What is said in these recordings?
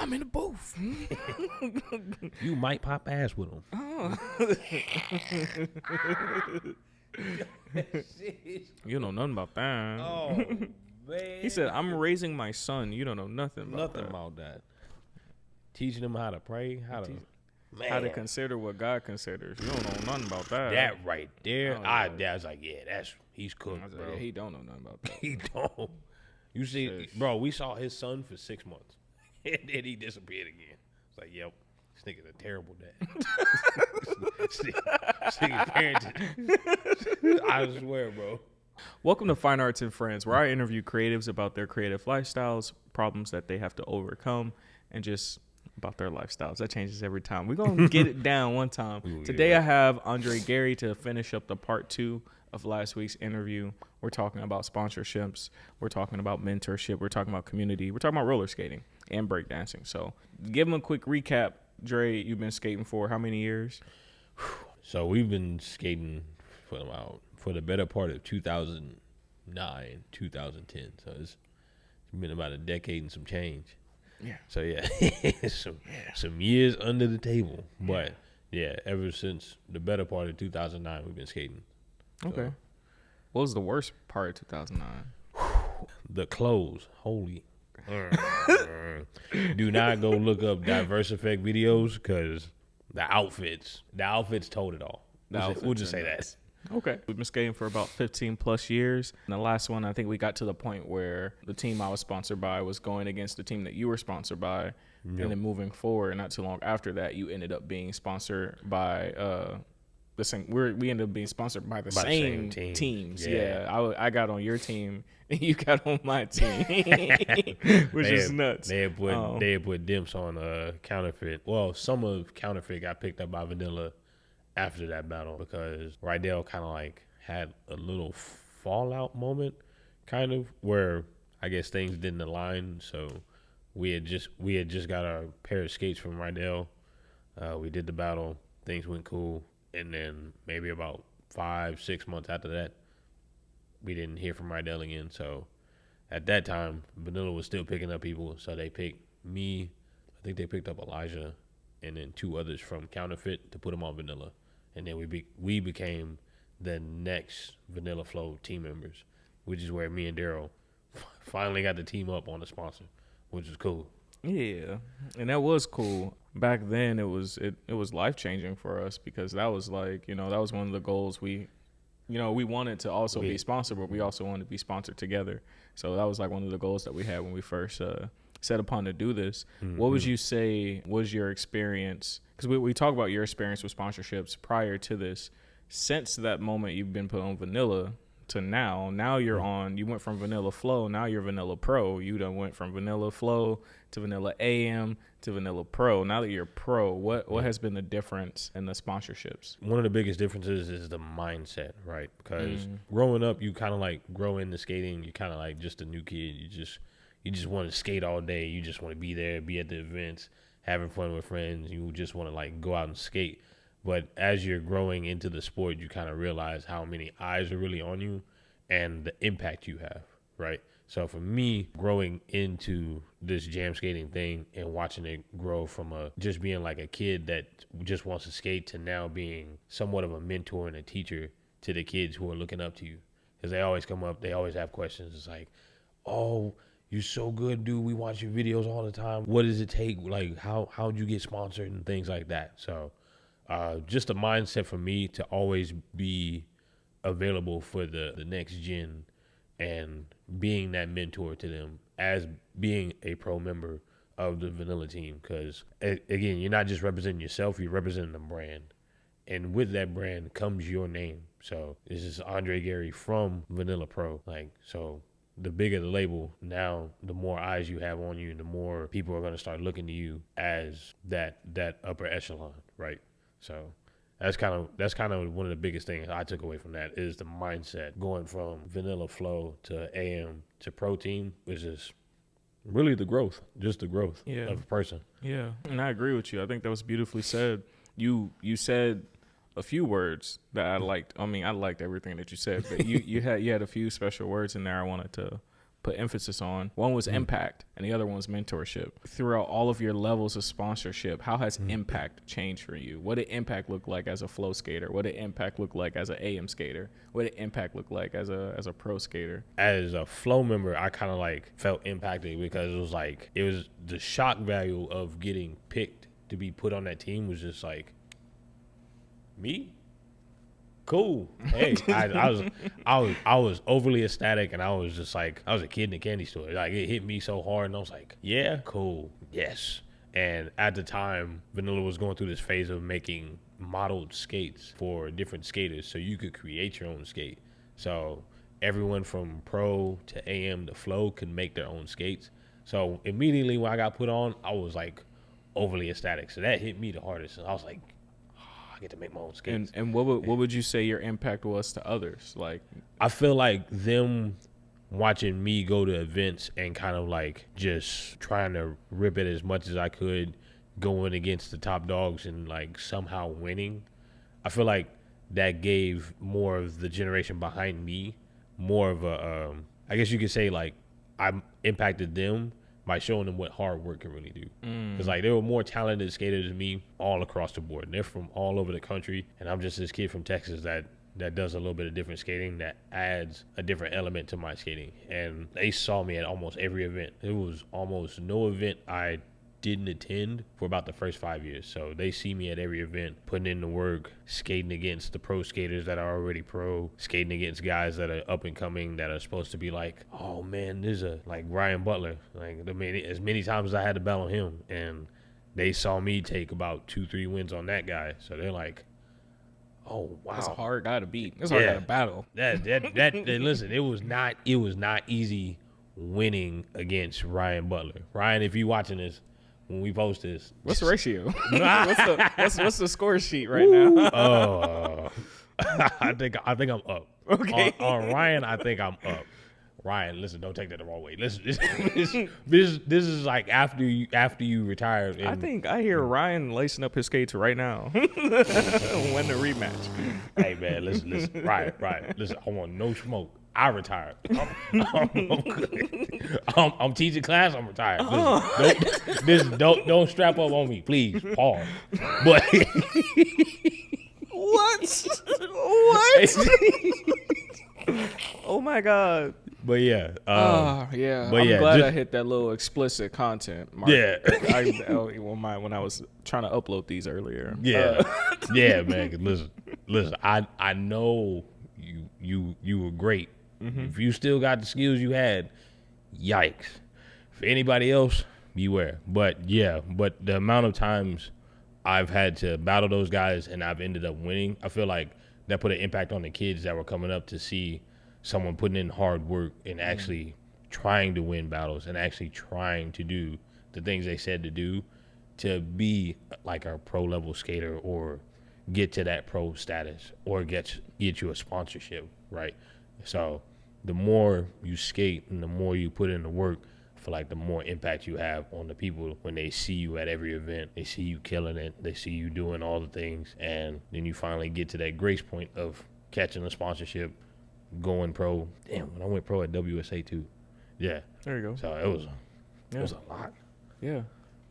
I'm in the booth. You might pop ass with him. Oh. You know nothing about that. Oh, man. He said, I'm raising my son. You don't know nothing about that. Teaching him how to pray, how to consider what God considers. You don't know nothing about that. That right there. Oh, I was like, yeah, he's cooked, I said, bro. yeah, he don't know nothing about that. He don't. You see, bro, we saw his son for 6 months. And then he disappeared again. It's like, yep, this nigga's a terrible dad. This nigga parenting. I swear, bro. Welcome to Fine Arts and Friends, where I interview creatives about their creative lifestyles, problems that they have to overcome, and just about their lifestyles. That changes every time. We're going to get it down one time. Today I have Andre Gary to finish up the part 2 of last week's interview. We're talking about sponsorships. We're talking about mentorship. We're talking about community. We're talking about roller skating and breakdancing. So give them a quick recap. Dre, you've been skating for how many years? So we've been skating for the better part of 2009, 2010. So it's been about a decade and some change. Yeah. So yeah, some years under the table. But yeah, ever since the better part of 2009, we've been skating. So. Okay. What was the worst part of 2009? The clothes. Holy. Do not go look up Diverse Effect videos because the outfits told it all. We'll just say that. Okay. We've been skating for about 15 plus years. And the last one, I think we got to the point where the team I was sponsored by was going against the team that you were sponsored by. Yep. And then moving forward, not too long after that, you ended up being sponsored by the same. We ended up being sponsored by the same teams. Yeah. I got on your team and you got on my team, which is nuts. They had put Dimps on Counterfeit. Well, some of Counterfeit got picked up by Vanilla after that battle because Rydell kind of like had a little fallout moment, kind of where I guess things didn't align. So we had just got our pair of skates from Rydell. We did the battle, things went cool, and then maybe about 5-6 months after that, we didn't hear from Rydell again. So at that time, Vanilla was still picking up people. So they picked me. I think they picked up Elijah, and then 2 others from Counterfeit to put them on Vanilla. And then we became the next Vanilla Flow team members, which is where me and Daryl finally got the team up on the sponsor, which is cool. Yeah, and that was cool. Back then, it was life-changing for us because that was like, that was one of the goals we wanted to also be sponsored, but we also wanted to be sponsored together. So that was like one of the goals that we had when we first set upon to do this. Mm-hmm. What would you say was your experience? Because we talk about your experience with sponsorships prior to this. Since that moment you've been put on Vanilla to now you're on, you went from Vanilla Flow, now you're Vanilla Pro. You done went from Vanilla Flow to Vanilla AM to Vanilla Pro. Now that you're Pro, what has been the difference in the sponsorships? One of the biggest differences is the mindset, right? Because growing up, you kind of like grow into skating. You're kind of like just a new kid. You just want to skate all day. You just want to be there, be at the events, having fun with friends. You just want to like go out and skate. But as you're growing into the sport, you kind of realize how many eyes are really on you and the impact you have, right? So for me, growing into this jam skating thing and watching it grow from just being like a kid that just wants to skate to now being somewhat of a mentor and a teacher to the kids who are looking up to you. Because they always come up, they always have questions. It's like, oh, you're so good, dude. We watch your videos all the time. What does it take? Like, how'd you get sponsored and things like that? So just a mindset for me to always be available for the next gen and being that mentor to them as being a pro member of the Vanilla team. Because, again, you're not just representing yourself, you're representing the brand. And with that brand comes your name. So this is Andre Gary from Vanilla Pro. So the bigger the label, now the more eyes you have on you, the more people are going to start looking to you as that upper echelon, right? So that's kind of one of the biggest things I took away from that is the mindset going from Vanilla Flow to AM to Pro Team, which is really the growth of a person. Yeah, and I agree with you. I think that was beautifully said. You said a few words that I liked. I mean, I liked everything that you said, but you had a few special words in there I wanted to put emphasis on. One was impact, and the other one was mentorship. Throughout all of your levels of sponsorship, how has impact changed for you? What did impact look like as a flow skater? What did impact look like as an AM skater? What did impact look like as a pro skater? As a flow member, I kind of like felt impacted because it was the shock value of getting picked to be put on that team was just like, me? Cool. Hey, I was overly ecstatic, and I was just like, I was a kid in a candy store. Like, it hit me so hard, and I was like, yeah, cool, yes. And at the time, Vanilla was going through this phase of making modeled skates for different skaters, so you could create your own skate. So everyone from pro to AM to flow could make their own skates. So immediately when I got put on, I was like overly ecstatic. So that hit me the hardest, and I was like, I get to make my own skates. And what would you say your impact was to others? Like, I feel like them watching me go to events and kind of like just trying to rip it as much as I could, going against the top dogs and like somehow winning. I feel like that gave more of the generation behind me more of a, I guess you could say like I impacted them by showing them what hard work can really do. Because like there were more talented skaters than me all across the board. And they're from all over the country, and I'm just this kid from Texas that does a little bit of different skating that adds a different element to my skating. And they saw me at almost every event. There was almost no event I didn't attend for about the first 5 years. So they see me at every event, putting in the work, skating against the pro skaters that are already pro, skating against guys that are up and coming that are supposed to be like, oh man, there's a like Ryan Butler. Like, I mean, as many times as I had to battle him, and they saw me take about 2-3 wins on that guy. So they're like, oh wow, that's a hard guy to beat. That's a hard guy to battle. Listen, it was not easy winning against Ryan Butler. Ryan, if you watching this, when we post this, what's the ratio? what's the score sheet right now? I think I'm up. Okay. On Ryan, I think I'm up. Ryan, listen, don't take that the wrong way. Listen, this is like after you retired. I think I hear Ryan lacing up his skates right now. Win the rematch. Hey man, listen, Ryan, listen. I want no smoke. I retired. I'm teaching class. I'm retired. Listen, don't strap up on me, please. Pause. But what? Oh my God. But yeah. Yeah. But I'm glad I hit that little explicit content mark. Yeah. When I was trying to upload these earlier. Yeah. Yeah, man. Listen. I know you were great. Mm-hmm. If you still got the skills you had, yikes. For anybody else, beware. But the amount of times I've had to battle those guys and I've ended up winning, I feel like that put an impact on the kids that were coming up to see someone putting in hard work and actually trying to win battles and actually trying to do the things they said to do to be like a pro level skater or get to that pro status or get you a sponsorship, right? So the more you skate and the more you put in the work, I feel like the more impact you have on the people when they see you at every event. They see you killing it. They see you doing all the things. And then you finally get to that grace point of catching a sponsorship, going pro. Damn, when I went pro at WSA too. Yeah. There you go. So it was a lot. Yeah.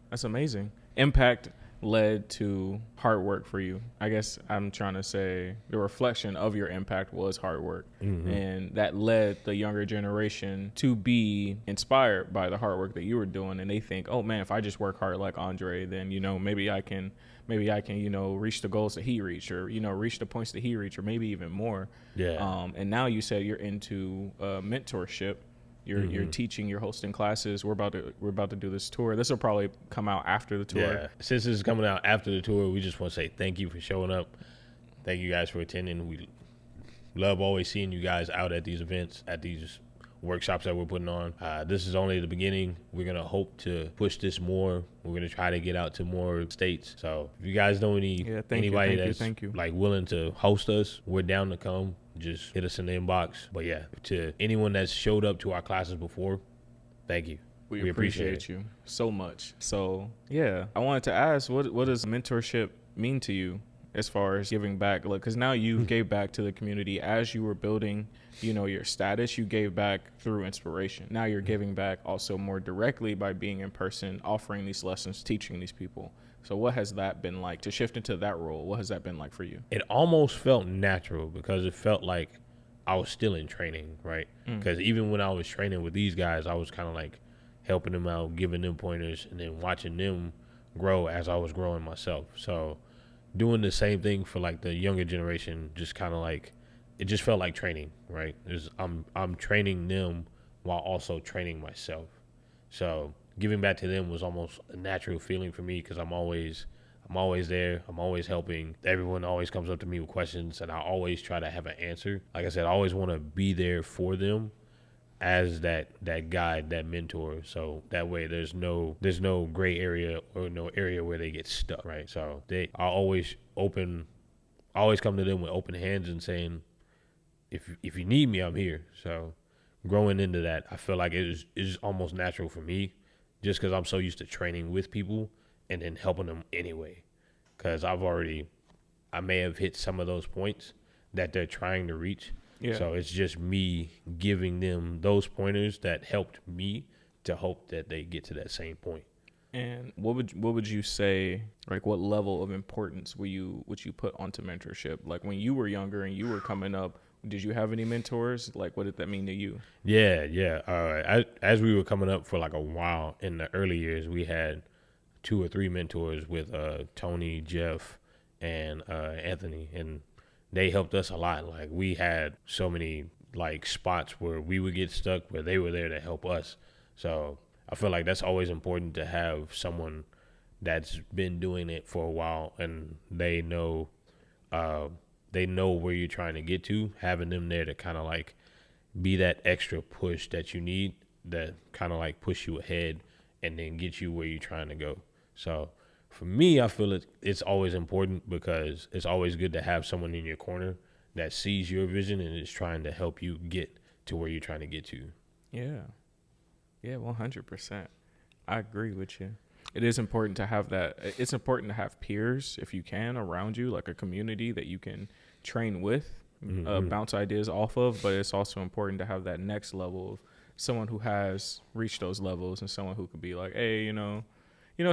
That's amazing. Impact led to hard work for you. I guess I'm trying to say the reflection of your impact was hard work. Mm-hmm. And that led the younger generation to be inspired by the hard work that you were doing. And they think, oh man, if I just work hard like Andre, then, maybe I can, reach the goals that he reached or, reach the points that he reached or maybe even more. Yeah. And now you said you're into mentorship. You're teaching, you're hosting classes. We're about to do this tour. This will probably come out after the tour. Yeah. Since this is coming out after the tour, we just want to say thank you for showing up. Thank you guys for attending. We love always seeing you guys out at these events, at these workshops that we're putting on. This is only the beginning. We're going to hope to push this more. We're going to try to get out to more states. So if you guys know anybody that's like willing to host us, we're down to come. Just hit us in the inbox. But yeah, to anyone that's showed up to our classes before, thank you. We appreciate you so much. So yeah, I wanted to ask, what does mentorship mean to you? as far as giving back? Like, because now you gave back to the community as you were building, you know, your status. You gave back through inspiration. Now you're giving back also more directly by being in person, offering these lessons, teaching these people. So what has that been like to shift into that role? What has that been like for you? It almost felt natural because it felt like I was still in training, right? Because even when I was training with these guys, I was kind of like helping them out, giving them pointers, and then watching them grow as I was growing myself. So doing the same thing for like the younger generation, just kind of like, it just felt like training, right? I'm training them while also training myself. So giving back to them was almost a natural feeling for me because I'm always there. I'm always helping. Everyone always comes up to me with questions, and I always try to have an answer. Like I said, I always want to be there for them as that guide, that mentor. So that way there's no gray area or no area where they get stuck, right? So I always come to them with open hands and saying, if you need me, I'm here. So growing into that, I feel like it is almost natural for me just because I'm so used to training with people and then helping them anyway. Because I may have hit some of those points that they're trying to reach. Yeah. So it's just me giving them those pointers that helped me to hope that they get to that same point. And what would you say, like what level of importance would you put onto mentorship? Like when you were younger and you were coming up, did you have any mentors? Like what did that mean to you? Yeah. As we were coming up for like a while in the early years, we had 2 or 3 mentors with Tony, Jeff, and Anthony, and they helped us a lot. Like we had so many like spots where we would get stuck where they were there to help us. So I feel like that's always important to have someone that's been doing it for a while and they know where you're trying to get to. Having them there to kind of like be that extra push that you need, that kind of like push you ahead and then get you where you're trying to go. So for me, I feel it's always important because it's always good to have someone in your corner that sees your vision and is trying to help you get to where you're trying to get to. Yeah. Yeah, 100%. I agree with you. It is important to have that. It's important to have peers, if you can, around you, like a community that you can train with, bounce ideas off of. But it's also important to have that next level of someone who has reached those levels and someone who could be like, hey,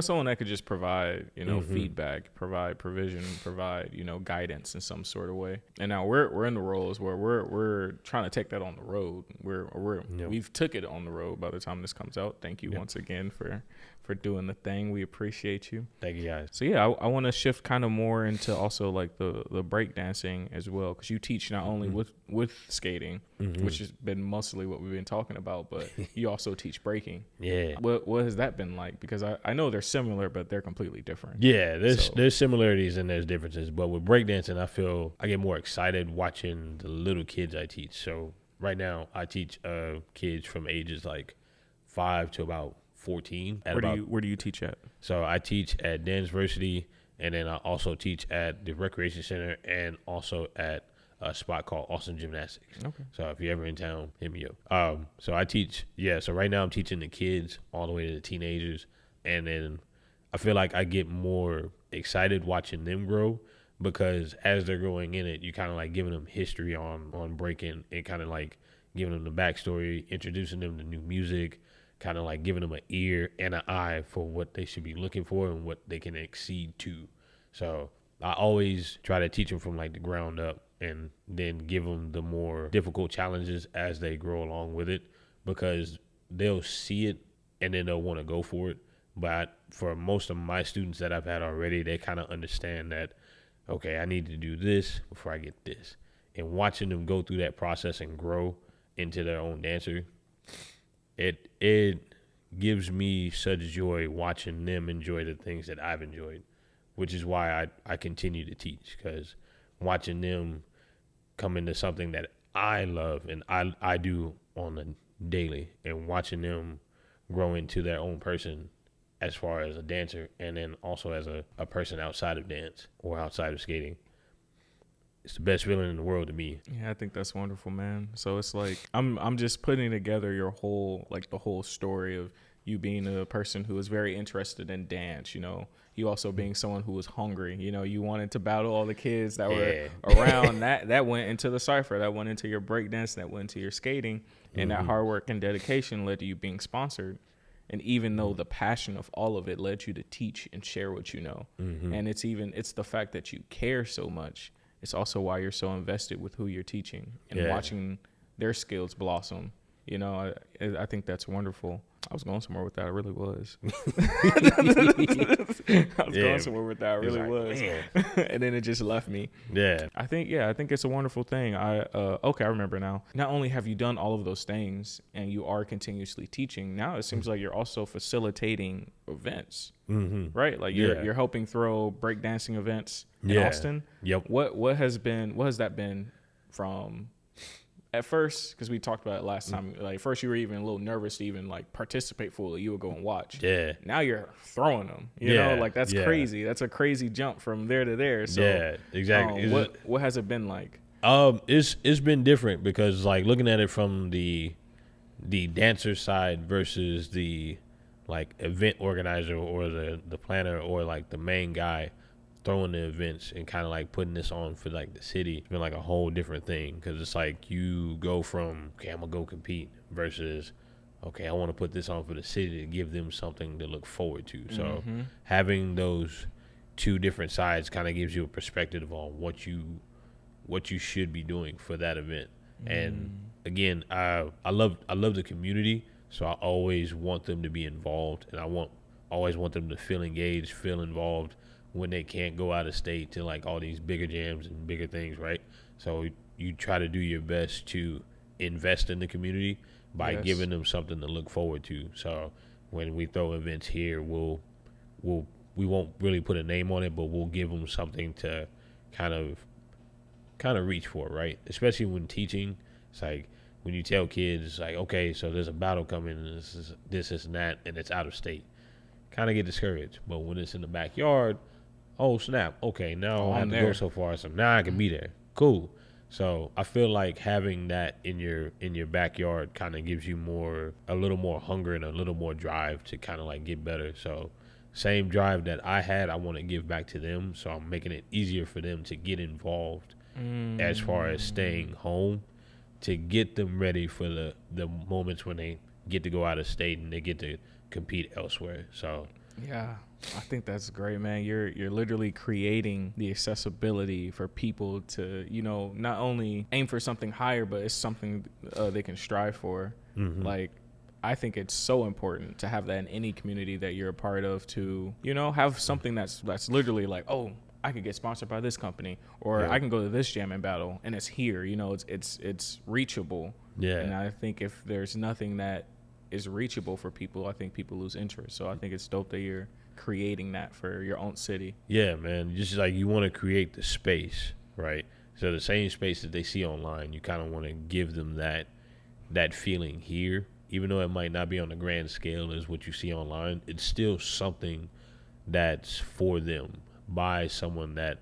someone that could just provide, feedback, provide provision, provide, guidance in some sort of way. And now we're in the roles where we're trying to take that on the road. We've took it on the road by the time this comes out. Thank you once again for doing the thing. We appreciate you. Thank you guys. So yeah, I want to shift kind of more into also like the breakdancing as well, because you teach not only with skating, which has been mostly what we've been talking about, but you also teach breaking. Yeah. What has that been like? Because I know they're similar, but they're completely different. Yeah, there's similarities and there's differences. But with breakdancing, I feel I get more excited watching the little kids I teach. So right now I teach kids from ages like 5 to about 14. Where do you teach at? So I teach at Danzversity, and then I also teach at the Recreation Center and also at a spot called Austin Gymnastics. Okay. So if you're ever in town, hit me up. So I teach, so right now I'm teaching the kids all the way to the teenagers, and then I feel like I get more excited watching them grow because as they're growing in it, you kind of like giving them history on breaking and kind of like giving them the backstory, introducing them to new music, kind of like giving them an ear and an eye for what they should be looking for and what they can exceed to. So I always try to teach them from like the ground up and then give them the more difficult challenges as they grow along with it, because they'll see it and then they'll want to go for it. But for most of my students that I've had already, they kind of understand that, okay, I need to do this before I get this. And watching them go through that process and grow into their own dancer, it gives me such joy watching them enjoy the things that I've enjoyed, which is why I continue to teach, because watching them come into something that I love and I do on a daily, and watching them grow into their own person as far as a dancer and then also as a person outside of dance or outside of skating. It's the best feeling in the world to me. Yeah, I think that's wonderful, man. So it's like I'm just putting together your whole, like the whole story of you being a person who is very interested in dance, you know, you also being someone who was hungry, you know, you wanted to battle all the kids that were around. That went into the cypher, that went into your breakdance, that went into your skating, and that hard work and dedication led to you being sponsored. And even though the passion of all of it led you to teach and share what you know, and it's the fact that you care so much. It's also why you're so invested with who you're teaching and watching their skills blossom. You know, I think that's wonderful. I was going somewhere with that. I really was. Going somewhere with that. I really was. And then it just left me. Yeah. I think it's a wonderful thing. I remember now. Not only have you done all of those things and you are continuously teaching, now it seems like you're also facilitating events. Right? Like you're helping throw breakdancing events in Austin. Yep. What has that been from at first, because we talked about it last time, like first you were even a little nervous to even like participate fully. You would go and watch. Yeah. Now you're throwing them. You know, like that's crazy. That's a crazy jump from there to there. So yeah, exactly. What has it been like? It's been different because like looking at it from the dancer side versus the like event organizer or the planner or like the main guy throwing the events and kind of like putting this on for like the city. It's been like a whole different thing because it's like you go from, okay, I'm gonna go compete versus, okay, I want to put this on for the city to give them something to look forward to. So having those two different sides kind of gives you a perspective on what you should be doing for that event. And again, I love the community, so I always want them to be involved, and I always want them to feel engaged, feel involved when they can't go out of state to like all these bigger jams and bigger things, right? So you try to do your best to invest in the community by giving them something to look forward to. So when we throw events here, we won't really put a name on it, but we'll give them something to kind of reach for, right? Especially when teaching, it's like when you tell kids, it's like, okay, so there's a battle coming, and this and that, and it's out of state. Kind of get discouraged. But when it's in the backyard, oh snap, okay, now I have to go so far, so now I can be there. Cool. So I feel like having that in your backyard kind of gives you a little more hunger and a little more drive to kind of like get better. So same drive that I had, I want to give back to them. So I'm making it easier for them to get involved as far as staying home, to get them ready for the moments when they get to go out of state and they get to compete elsewhere. So yeah, I think that's great, man. You're literally creating the accessibility for people to, you know, not only aim for something higher, but it's something they can strive for. Like, I think it's so important to have that in any community that you're a part of, to, you know, have something that's literally like, oh, I could get sponsored by this company, or I can go to this jam and battle, and it's here. You know, it's reachable. Yeah. And I think if there's nothing that is reachable for people, I think people lose interest. So I think it's dope that you're creating that for your own city. Yeah, man. Just like you want to create the space, right? So the same space that they see online, you kind of want to give them that feeling here. Even though it might not be on the grand scale as what you see online, it's still something that's for them by someone that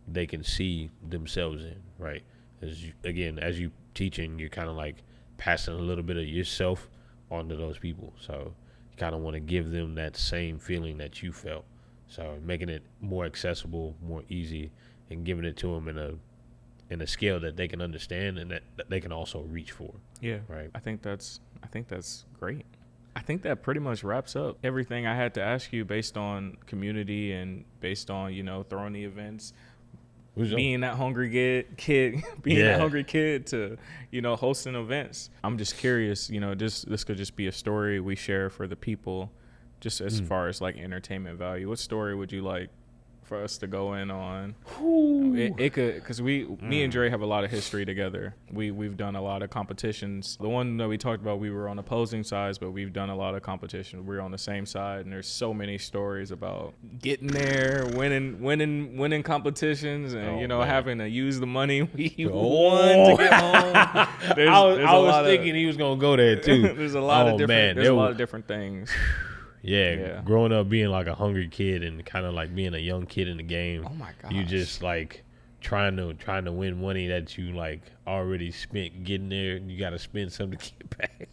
they can see themselves in, right? As you teaching, you're kind of like passing a little bit of yourself onto those people. So you kind of want to give them that same feeling that you felt. So making it more accessible, more easy, and giving it to them in a scale that they can understand and that they can also reach for. Yeah, right. I think that's great. I think that pretty much wraps up everything I had to ask you based on community and based on, you know, throwing the events, being that hungry kid, that hungry kid to, you know, hosting events. I'm just curious, you know, this could just be a story we share for the people, just as far as like entertainment value. What story would you like for us to go in on? It could, because me and Dre have a lot of history together. We've done a lot of competitions. The one that we talked about, we were on opposing sides, but we've done a lot of competition. We're on the same side, and there's so many stories about getting there, winning competitions, and having to use the money we won to get home. I was thinking he was gonna go there too. There's a lot of different things. Yeah, growing up being like a hungry kid and kind of like being a young kid in the game. Oh my gosh. You just like trying to win money that you like already spent getting there. You got to spend something to get back.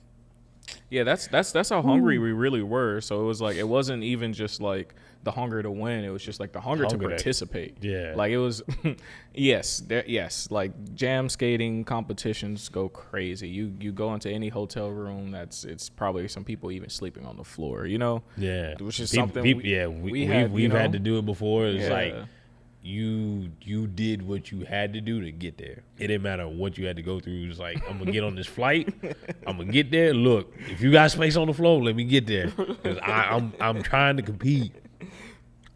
Yeah, that's how hungry we really were. So it was like, it wasn't even just like the hunger to win. It was just like the hunger to participate. Yeah. Like it was, yes, like jam skating competitions go crazy. You go into any hotel room, it's probably some people even sleeping on the floor, you know? Yeah. Which is We've had to do it before. It's like, you did what you had to do to get there. It didn't matter what you had to go through. It was like, I'm gonna get on this flight. I'm gonna get there. Look, if you got space on the floor, let me get there. Because I'm trying to compete.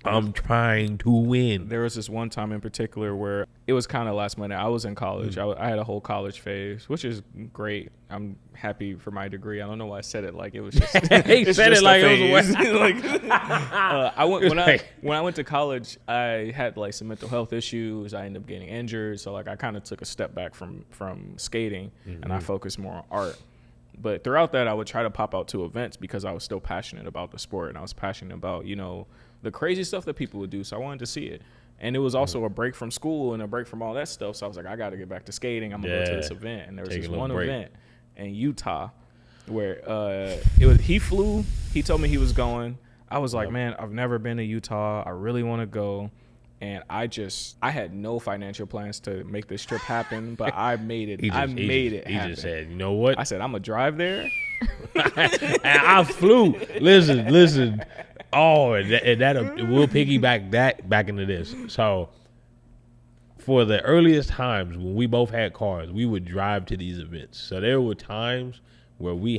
I'm trying to win. There was this one time in particular where it was kind of last minute. I was in college. I had a whole college phase, which is great. I'm happy for my degree. I don't know why I said it like it was just. He said it like it was like, when I went to college, I had like some mental health issues. I ended up getting injured, so like I kind of took a step back from skating, and I focused more on art. But throughout that, I would try to pop out to events because I was still passionate about the sport, and I was passionate about, you know, the crazy stuff that people would do. So I wanted to see it. And it was also a break from school and a break from all that stuff. So I was like, I got to get back to skating. I'm going to go to this event. And there was this one event in Utah where he flew. He told me he was going. I was like, man, I've never been to Utah. I really want to go. And I had no financial plans to make this trip happen, but I made it. He just said, you know what? I said, I'm going to drive there. And I flew. Listen. Oh, and we'll piggyback that back into this. So, for the earliest times when we both had cars, we would drive to these events. So there were times where we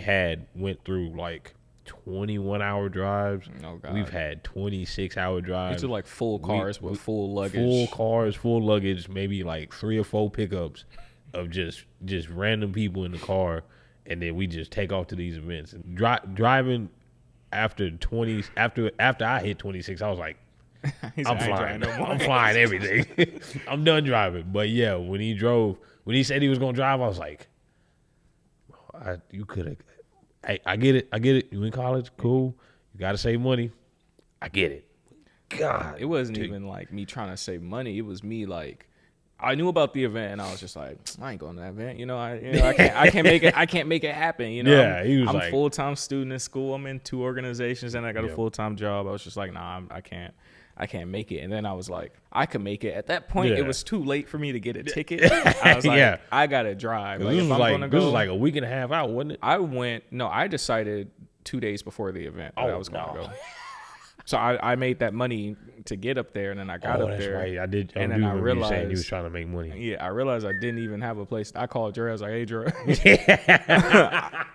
went through like 21-hour drives. Oh, God. We've had 26-hour drives. These are like full cars with full luggage. Full cars, full luggage, maybe like 3 or 4 pickups of just random people in the car, and then we just take off to these events. And driving after I hit 26, I was like, I'm flying. I'm flying everything. I'm done driving. But yeah, when he said he was gonna drive, I was like, you could have. I get it. You in college, cool. You gotta save money. I get it. God, it wasn't even like me trying to save money. It was me like, I knew about the event, and I was just like, I ain't going to that event. I can't make it. I can't make it happen. Yeah, I'm a full-time student in school. I'm in 2 organizations, and I got a full-time job. I was just like, nah, I can't make it. And then I was like, I could make it. At that point, it was too late for me to get a ticket. I was like, I gotta drive. Like, this was like a week and a half out, wasn't it? I decided 2 days before the event that I was gonna go. So I made that money to get up there, and then I got up there. Right. I did. And then I realized you was trying to make money. Yeah, I realized I didn't even have a place. I called Dre. I was like, "Hey, Dre,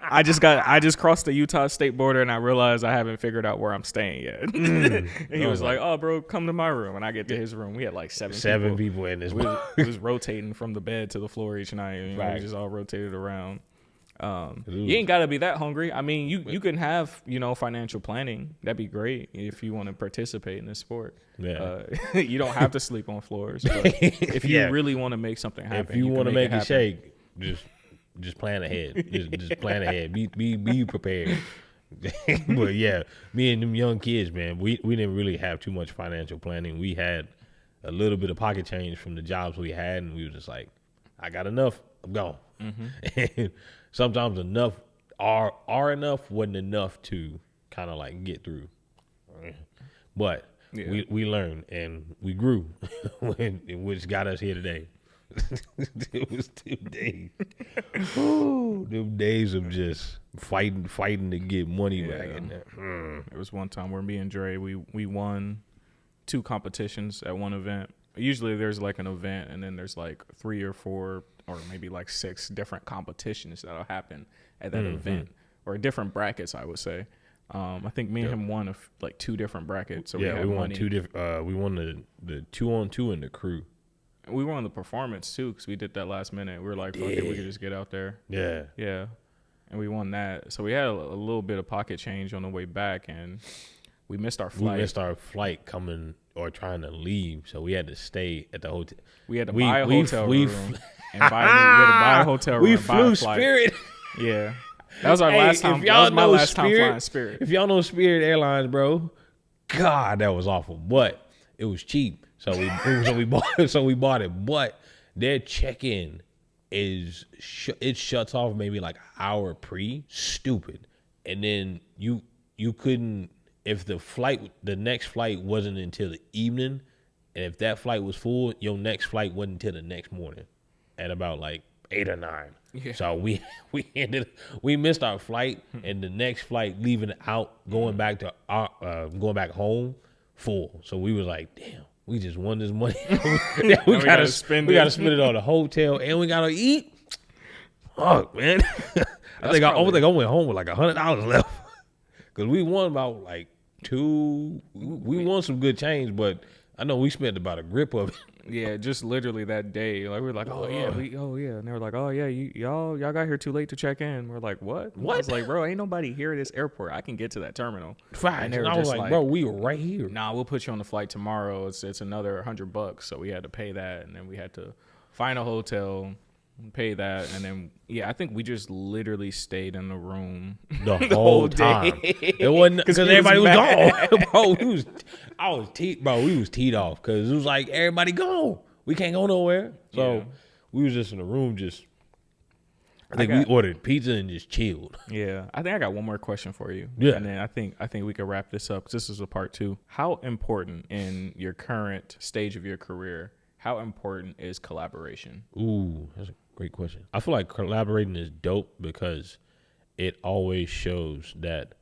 I just crossed the Utah state border, and I realized I haven't figured out where I'm staying yet." And he was like, "Oh, bro, come to my room." And I get to his room. We had like seven people in this. We was rotating from the bed to the floor each night. We just all rotated around. You ain't gotta be that hungry. I mean, you can have, financial planning. That'd be great if you want to participate in this sport. Yeah. You don't have to sleep on floors, but if you really want to make something happen, if you want to make it shake, just plan ahead. just plan ahead. Be prepared. But yeah, me and them young kids, man, we didn't really have too much financial planning. We had a little bit of pocket change from the jobs we had, and we were just like, I got enough. I'm gone. And sometimes enough enough wasn't enough to kind of like get through, but we learned and we grew, which got us here today. It was 2 days. Them days of just fighting to get money back in there. There was one time where me and Dre we won 2 competitions at one event. Usually there's like an event, and then there's like 3 or 4 or maybe like 6 different competitions that'll happen at that event, or different brackets, I would say. I think me and him won like 2 different brackets. So we won 2 different. We won the 2-on-2 in the crew. We won the performance too, because we did that last minute. We were like, fuck it, we could just get out there. Yeah. And we won that. So we had a little bit of pocket change on the way back, and we missed our flight. We missed our flight coming or trying to leave, so we had to stay at the hotel. We had to buy a hotel room. We had to buy a hotel room. We flew Spirit. Yeah. That was our last time. That was my last time flying Spirit. If y'all know Spirit Airlines, bro, God, that was awful. But it was cheap. So we bought it. But their check-in it shuts off maybe like an hour pre. Stupid. and then you couldn't, if the next flight wasn't until the evening, and if that flight was full, your next flight wasn't until the next morning at about like 8 or 9. Yeah. So we missed our flight, and the next flight leaving out, going back home full. So we was like, damn, we just won this money. we gotta spend it on the hotel, and we gotta eat. Fuck, man. I think I went home with like $100 left, because we won about like we won some good change, but I know we spent about a grip of it. Yeah, just literally that day. Like we were like, oh yeah, and they were like, oh yeah, y'all got here too late to check in. We're like, what? I was like, bro, ain't nobody here at this airport. I can get to that terminal. Fine. And I was like, bro, we were right here. Nah, we'll put you on the flight tomorrow. It's another $100, so we had to pay that, and then we had to find a hotel, pay that, and then I think we just literally stayed in the room the whole time. It wasn't because everybody was gone, bro. We was teed off because it was like everybody gone. We can't go nowhere, so we was just in the room. I think we ordered pizza and just chilled. Yeah, I think I got one more question for you. Yeah, and then I think we could wrap this up because this is a part 2. How important in your current stage of your career? How important is collaboration? Ooh, that's a great question. I feel like collaborating is dope because it always shows that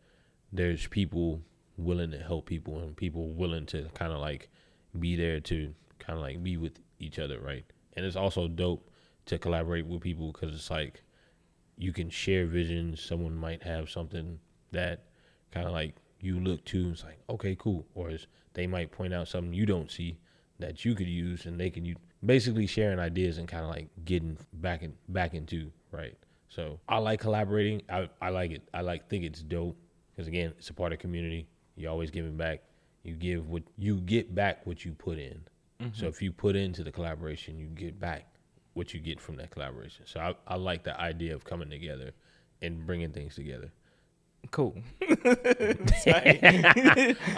there's people willing to help people and people willing to kind of like be there to kind of like be with each other, right? And it's also dope to collaborate with people because it's like you can share visions. Someone might have something that kind of like you look to. It's like, okay, cool. Or they might point out something you don't see that you could use, and they can use, basically sharing ideas and kind of like getting back into, right? So I like collaborating. I like it. Think it's dope because again, it's a part of community. You're always giving back. You get back what you put in. Mm-hmm. So if you put into the collaboration, you get back what you get from that collaboration. So I like the idea of coming together and bringing things together. Cool. I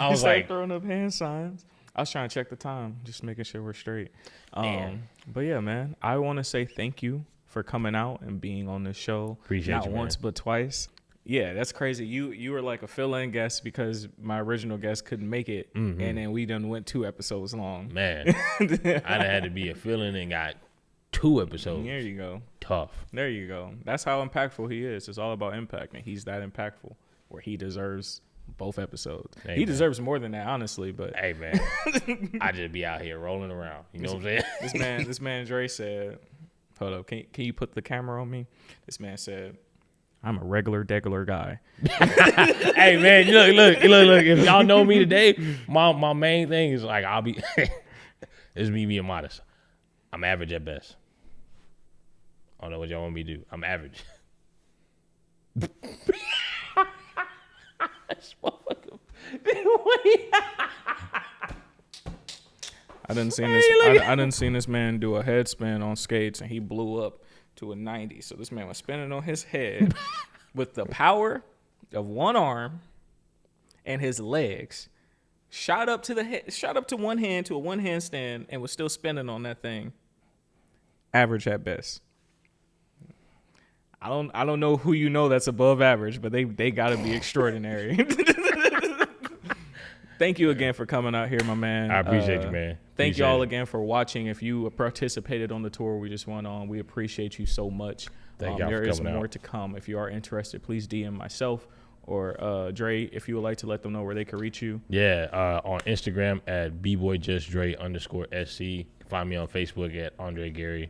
was like throwing up hand signs. I was trying to check the time, just making sure we're straight. But yeah, man, I want to say thank you for coming out and being on this show. Appreciate Not you, once, but twice. Yeah, that's crazy. You were like a fill-in guest because my original guest couldn't make it, and then we done went 2 episodes long. Man, I'd had to be a fill-in and got 2 episodes. There you go. Tough. There you go. That's how impactful he is. It's all about impact, and he's that impactful where he deserves both episodes. Hey, he deserves more than that, honestly. But hey, man, I just be out here rolling around. You know what I'm saying? This man Dre said, "Hold up, can you put the camera on me?" This man said, "I'm a degular guy." Hey, man, look. If y'all know me today, my main thing is like I'll be. It's me being modest. I'm average at best. I don't know what y'all want me to do. I'm average. I done seen this man do a head spin on skates, and he blew up to a 90. So this man was spinning on his head with the power of one arm and his legs. Shot up to one hand to a one handstand, and was still spinning on that thing. Average at best. I don't know who you know that's above average, but they got to be extraordinary. Thank you again for coming out here, my man. I appreciate you, man. Thank y'all again for watching. If you participated on the tour we just went on, we appreciate you so much. Thank y'all for coming out. There is more to come. If you are interested, please DM myself or Dre if you would like to let them know where they can reach you. Yeah, on Instagram at bboyjustdre_SC. Find me on Facebook at Andre Gary.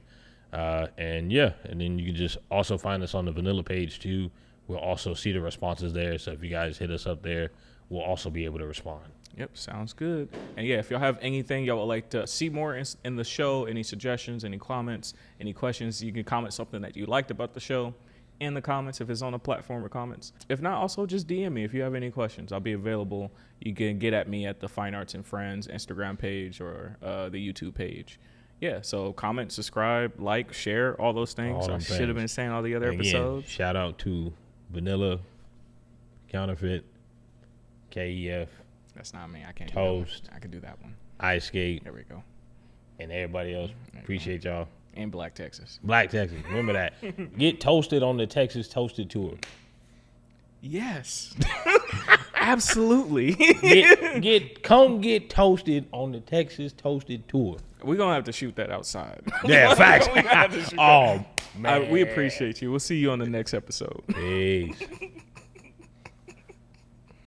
And then you can just also find us on the Vanilla page too. We'll also see the responses there. So if you guys hit us up there, we'll also be able to respond. Yep, sounds good. And yeah, if y'all have anything y'all would like to see more in the show, any suggestions, any comments, any questions, you can comment something that you liked about the show in the comments if it's on a platform or comments. If not, also just DM me if you have any questions. I'll be available. You can get at me at the Fine Arts and Friends Instagram page or the YouTube page. Yeah, so comment, subscribe, like, share, all those things. I should have been saying all the other episodes. Shout out to Vanilla, Counterfeit, KEF. That's not me. I can't Toast. do that one. I can do that one. Ice Skate. There we go. And everybody else. Appreciate y'all. And Black Texas. Black Texas. Remember that. Get toasted on the Texas Toasted Tour. Yes. Absolutely. Come get toasted on the Texas Toasted Tour. We're going to have to shoot that outside. Yeah, facts. We have to shoot that. Man. We appreciate you. We'll see you on the next episode. Peace.